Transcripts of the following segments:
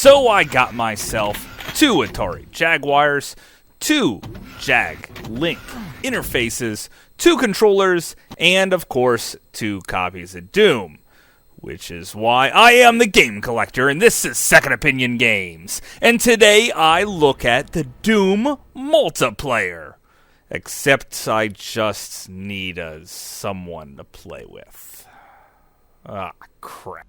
So I got myself 2 Atari Jaguars, 2 Jag Link interfaces, 2 controllers, and of course 2 copies of Doom. Which is why I am the Game Collector, and this is Second Opinion Games. And today I look at the Doom multiplayer. Except I just need someone to play with. Ah, crap.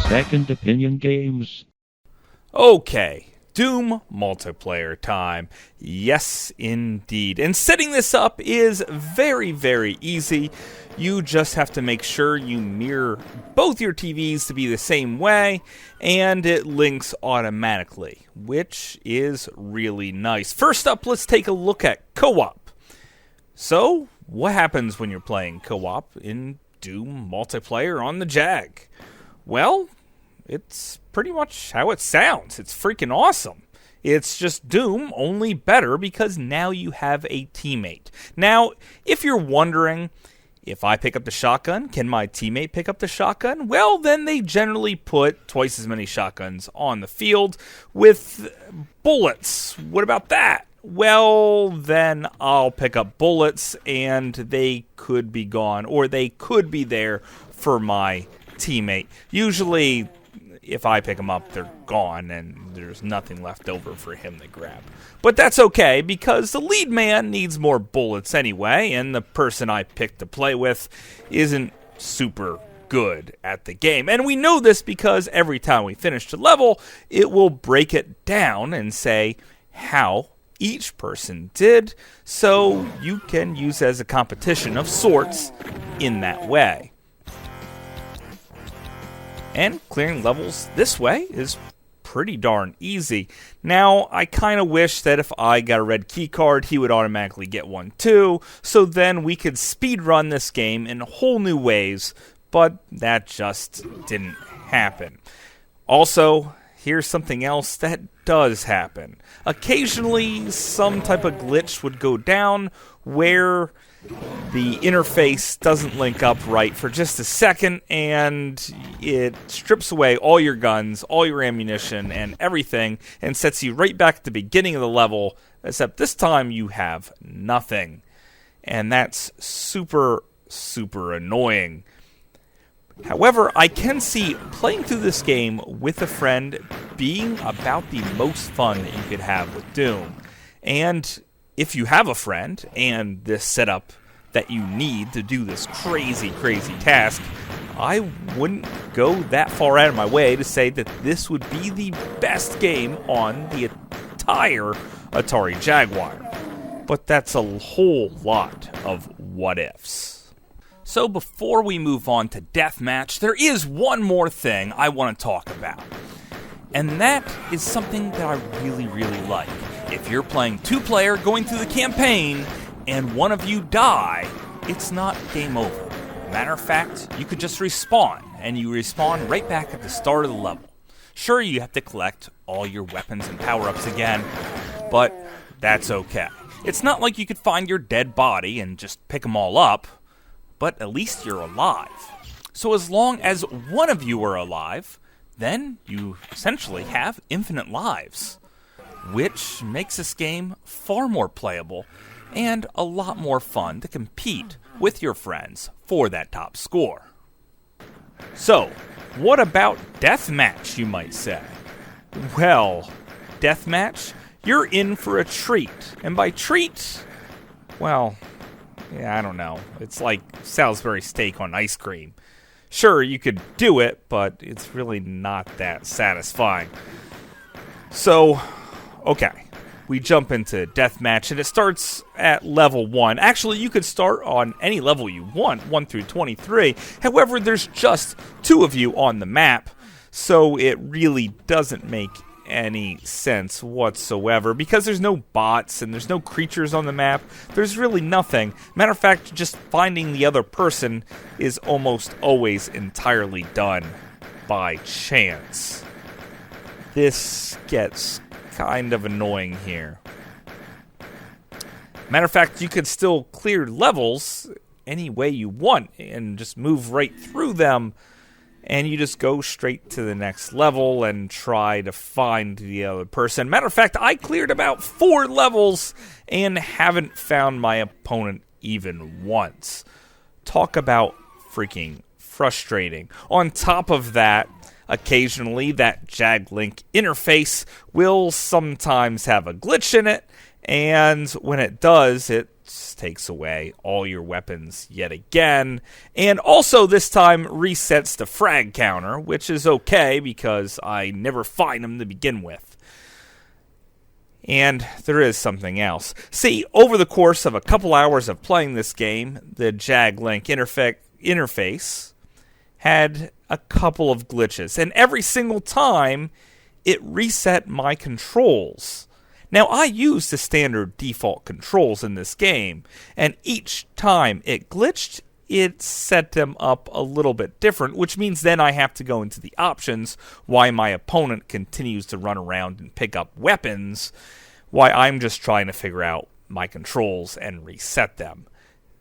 Second Opinion Games. Okay. Doom multiplayer time. Yes, indeed. And setting this up is very, very easy. You just have to make sure you mirror both your TVs to be the same way, and it links automatically, which is really nice. First up, let's take a look at co-op. So, what happens when you're playing co-op in Doom multiplayer on the Jag? Well, it's pretty much how it sounds. It's freaking awesome. It's just Doom, only better because now you have a teammate. Now, if you're wondering, if I pick up the shotgun, can my teammate pick up the shotgun? Well, then they generally put twice as many shotguns on the field with bullets. What about that? Well, then I'll pick up bullets and they could be gone, or they could be there for my teammate. Usually, if I pick them up, they're gone, and there's nothing left over for him to grab. But that's okay, because the lead man needs more bullets anyway, and the person I picked to play with isn't super good at the game. And we know this because every time we finish the level, it will break it down and say how each person did, so you can use it as a competition of sorts in that way. And clearing levels this way is pretty darn easy. Now, I kind of wish that if I got a red key card, he would automatically get one too, so then we could speedrun this game in whole new ways, but that just didn't happen. Also, here's something else that does happen. Occasionally, some type of glitch would go down where the interface doesn't link up right for just a second, and it strips away all your guns, all your ammunition, and everything, and sets you right back at the beginning of the level, except this time you have nothing. And that's super, super annoying. However, I can see playing through this game with a friend being about the most fun that you could have with Doom. And if you have a friend and this setup that you need to do this crazy, crazy task, I wouldn't go that far out of my way to say that this would be the best game on the entire Atari Jaguar. But that's a whole lot of what-ifs. So before we move on to Deathmatch, there is one more thing I want to talk about. And that is something that I really, really like. If you're playing 2-player going through the campaign and one of you die, it's not game over. Matter of fact, you could just respawn, and you respawn right back at the start of the level. Sure, you have to collect all your weapons and power-ups again, but that's okay. It's not like you could find your dead body and just pick them all up, but at least you're alive. So as long as one of you are alive, then you essentially have infinite lives, which makes this game far more playable and a lot more fun to compete with your friends for that top score. So, what about Deathmatch, you might say? Well, Deathmatch, you're in for a treat. And by treat, well, yeah, I don't know. It's like Salisbury steak on ice cream. Sure, you could do it, but it's really not that satisfying. So, okay, we jump into Deathmatch, and it starts at level 1. Actually, you could start on any level you want, 1 through 23. However, there's just 2 of you on the map, so it really doesn't make any sense whatsoever, because there's no bots and there's no creatures on the map. There's really nothing. Matter of fact, just finding the other person is almost always entirely done by chance. This gets kind of annoying here. Matter of fact, you could still clear levels any way you want and just move right through them. And you just go straight to the next level and try to find the other person. Matter of fact, I cleared about 4 levels and haven't found my opponent even once. Talk about freaking frustrating. On top of that, occasionally that JagLink interface will sometimes have a glitch in it, and when it does, it takes away all your weapons yet again, and also this time resets the frag counter, which is okay because I never find them to begin with. And there is something else. See, over the course of a couple hours of playing this game, the JagLink interface had a couple of glitches, and every single time it reset my controls. Now, I use the standard default controls in this game, and each time it glitched, it set them up a little bit different, which means then I have to go into the options while my opponent continues to run around and pick up weapons, while I'm just trying to figure out my controls and reset them.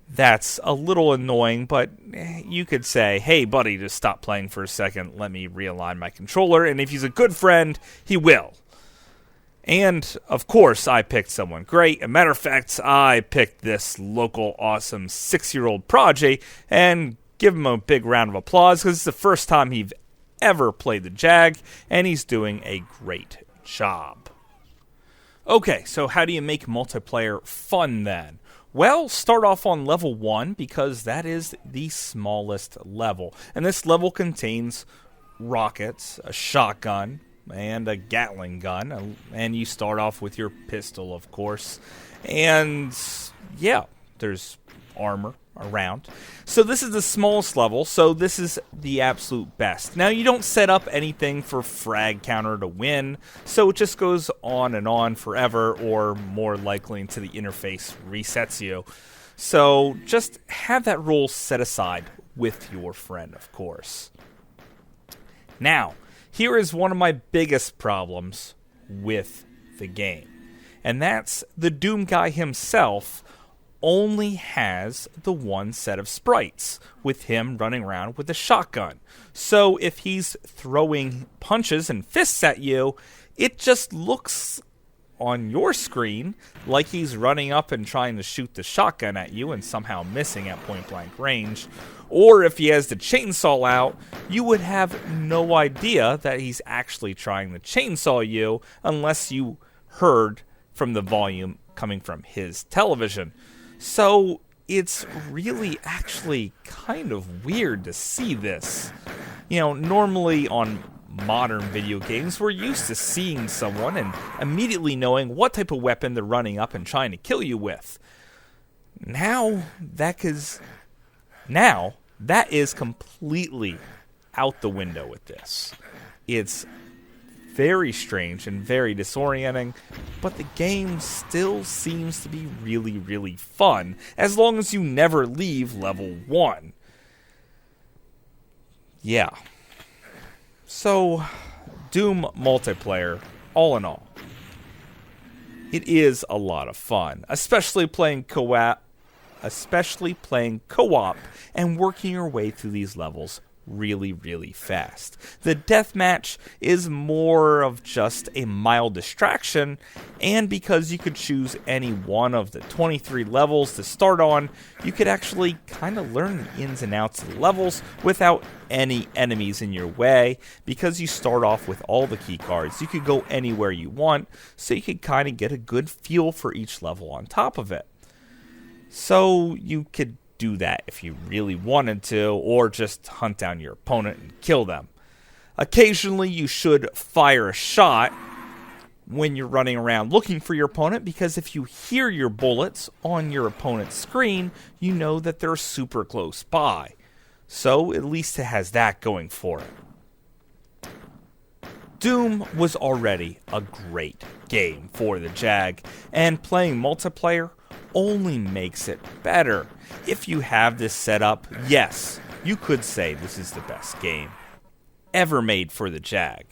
That's a little annoying, but you could say, hey buddy, just stop playing for a second, let me realign my controller, and if he's a good friend, he will. And, of course, I picked someone great. As a matter of fact, I picked this local awesome 6-year-old prodigy, and give him a big round of applause, because it's the first time he's ever played the Jag, and he's doing a great job. Okay, so how do you make multiplayer fun then? Well, start off on level 1, because that is the smallest level. And this level contains rockets, a shotgun, and a Gatling gun, and you start off with your pistol, of course, and yeah, there's armor around. So this is the smallest level, so this is the absolute best. Now, you don't set up anything for frag counter to win, so it just goes on and on forever, or more likely until the interface resets you. So just have that rule set aside with your friend, of course. Now, here is one of my biggest problems with the game, and that's the Doom guy himself only has the one set of sprites, with him running around with a shotgun. So if he's throwing punches and fists at you, it just looks on your screen like he's running up and trying to shoot the shotgun at you and somehow missing at point blank range. Or if he has the chainsaw out, you would have no idea that he's actually trying to chainsaw you unless you heard from the volume coming from his television. So it's really actually kind of weird to see this. You know, normally on modern video games, we're used to seeing someone and immediately knowing what type of weapon they're running up and trying to kill you with. Now that is completely out the window with this. It's very strange and very disorienting, but the game still seems to be really, really fun, as long as you never leave level 1. Yeah. So, Doom multiplayer, all in all, it is a lot of fun, especially playing co-op and working your way through these levels really, really fast. The Deathmatch is more of just a mild distraction, and because you could choose any one of the 23 levels to start on, you could actually kind of learn the ins and outs of the levels without any enemies in your way, because you start off with all the key cards. You could go anywhere you want, so you could kind of get a good feel for each level on top of it. So you could do that if you really wanted to, or just hunt down your opponent and kill them. Occasionally you should fire a shot when you're running around looking for your opponent, because if you hear your bullets on your opponent's screen, you know that they're super close by. So at least it has that going for it. Doom was already a great game for the Jag, and playing multiplayer only makes it better. If you have this set up, yes, you could say this is the best game ever made for the Jag.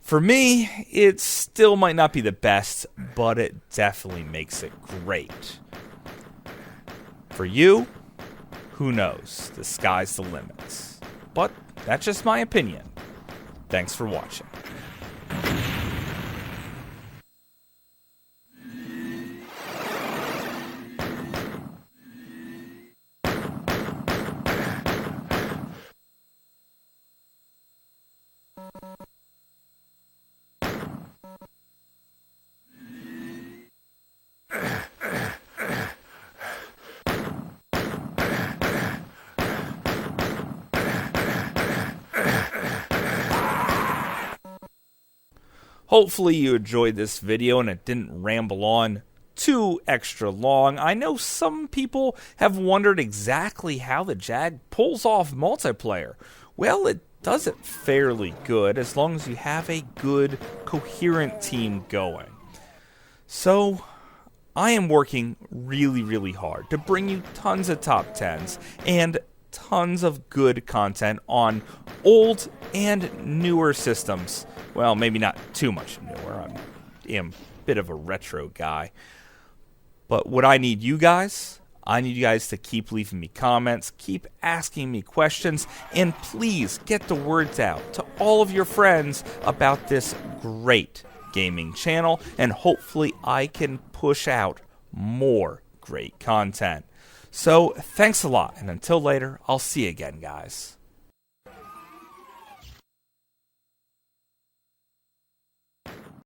For me, it still might not be the best, but it definitely makes it great. For you, who knows? The sky's the limit. But that's just my opinion. Thanks for watching. Hopefully you enjoyed this video and it didn't ramble on too extra long. I know some people have wondered exactly how the Jag pulls off multiplayer. Well, it does it fairly good as long as you have a good, coherent team going. So, I am working really hard to bring you tons of top 10s and tons of good content on old and newer systems. Well, maybe not too much newer. I am a bit of a retro guy. But what I need you guys to keep leaving me comments, keep asking me questions, and please get the words out to all of your friends about this great gaming channel, and hopefully I can push out more great content. So, thanks a lot, and until later, I'll see you again, guys.